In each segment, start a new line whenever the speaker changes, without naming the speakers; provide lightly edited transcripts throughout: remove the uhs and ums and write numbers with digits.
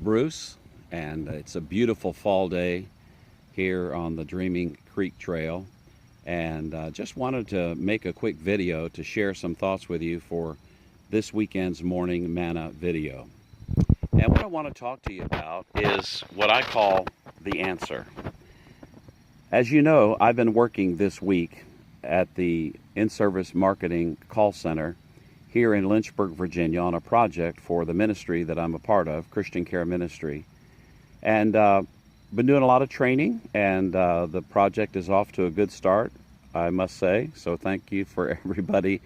Bruce, and it's a beautiful fall day here on the Dreaming Creek Trail, and just wanted to make a quick video to share some thoughts with you for this weekend's Morning Manna video. And what I want to talk to you about is what I call the answer. As you know, I've been working this week at the in-service marketing call center here in Lynchburg, Virginia, on a project for the ministry that I'm a part of, Christian Care Ministry. And been doing a lot of training, and the project is off to a good start, I must say. So thank you for everybody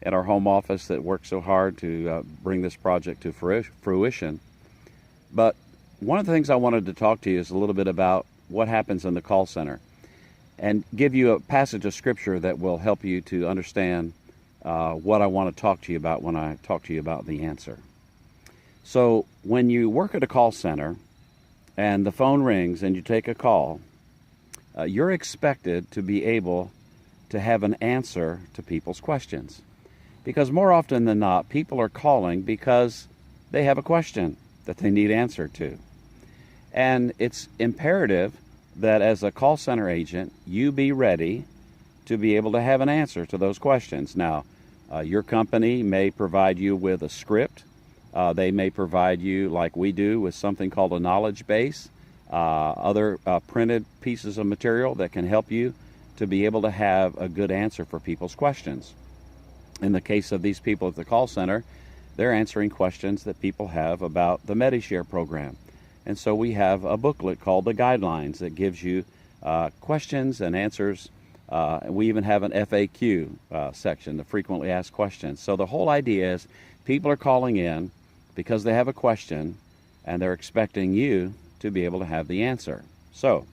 at our home office that worked so hard to bring this project to fruition. But one of the things I wanted to talk to you is a little bit about what happens in the call center and give you a passage of scripture that will help you to understand what I want to talk to you about when I talk to you about the answer. So when you work at a call center and the phone rings and you take a call, you're expected to be able to have an answer to people's questions. Because more often than not, people are calling because they have a question that they need answered to. And it's imperative that as a call center agent, you be ready to be able to have an answer to those questions. Now, your company may provide you with a script. They may provide you, like we do, with something called a knowledge base, other printed pieces of material that can help you to be able to have a good answer for people's questions. In the case of these people at the call center, they're answering questions that people have about the MediShare program. And so we have a booklet called the Guidelines that gives you questions and answers. We even have an FAQ section, the frequently asked questions. So the whole idea is people are calling in because they have a question and they're expecting you to be able to have the answer. So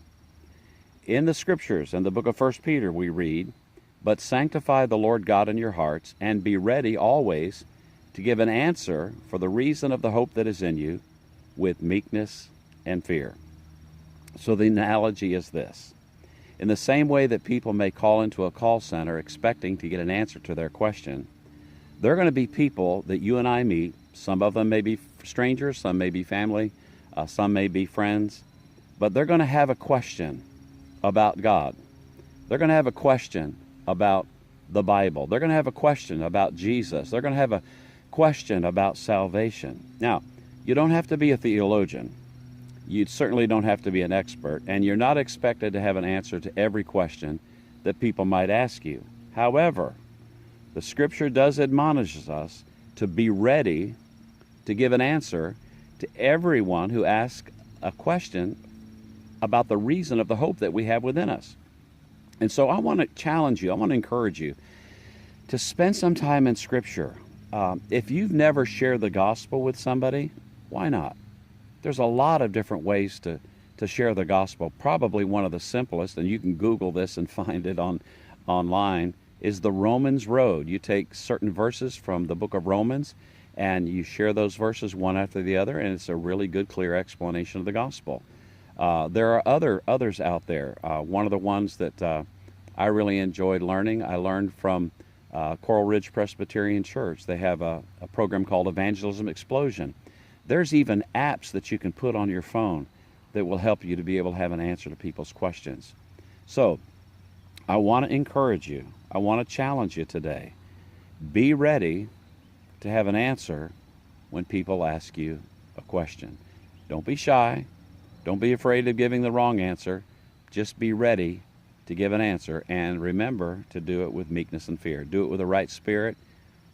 in the scriptures, in the book of 1 Peter, we read, "But sanctify the Lord God in your hearts, and be ready always to give an answer for the reason of the hope that is in you, with meekness and fear." So the analogy is this. In the same way that people may call into a call center expecting to get an answer to their question, there are going to be people that you and I meet. Some of them may be strangers, some may be family, some may be friends, but they're going to have a question about God. They're going to have a question about the Bible. They're going to have a question about Jesus. They're going to have a question about salvation. Now, you don't have to be a theologian. You certainly don't have to be an expert, and you're not expected to have an answer to every question that people might ask you. However, the Scripture does admonish us to be ready to give an answer to everyone who asks a question about the reason of the hope that we have within us. And so I want to challenge you, I want to encourage you to spend some time in Scripture. If you've never shared the gospel with somebody, why not? There's a lot of different ways to share the gospel. Probably one of the simplest, and you can Google this and find it online, is the Romans Road. You take certain verses from the book of Romans and you share those verses one after the other, and it's a really good, clear explanation of the gospel. There are others out there. One of the ones that I really enjoyed learning, I learned from Coral Ridge Presbyterian Church. They have a program called Evangelism Explosion. There's even apps that you can put on your phone that will help you to be able to have an answer to people's questions. So I want to encourage you. I want to challenge you today. Be ready to have an answer when people ask you a question. Don't be shy. Don't be afraid of giving the wrong answer. Just be ready to give an answer, and remember to do it with meekness and fear. Do it with the right spirit.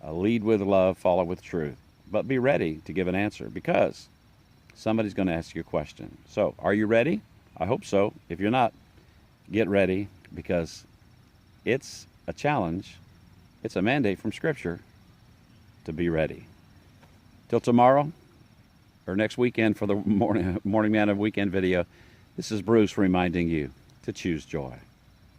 Lead with love, follow with truth. But be ready to give an answer, because somebody's going to ask you a question. So, are you ready? I hope so. If you're not, get ready, because it's a challenge. It's a mandate from Scripture to be ready. Till tomorrow, or next weekend for the Morning Manna weekend video, this is Bruce reminding you to choose joy.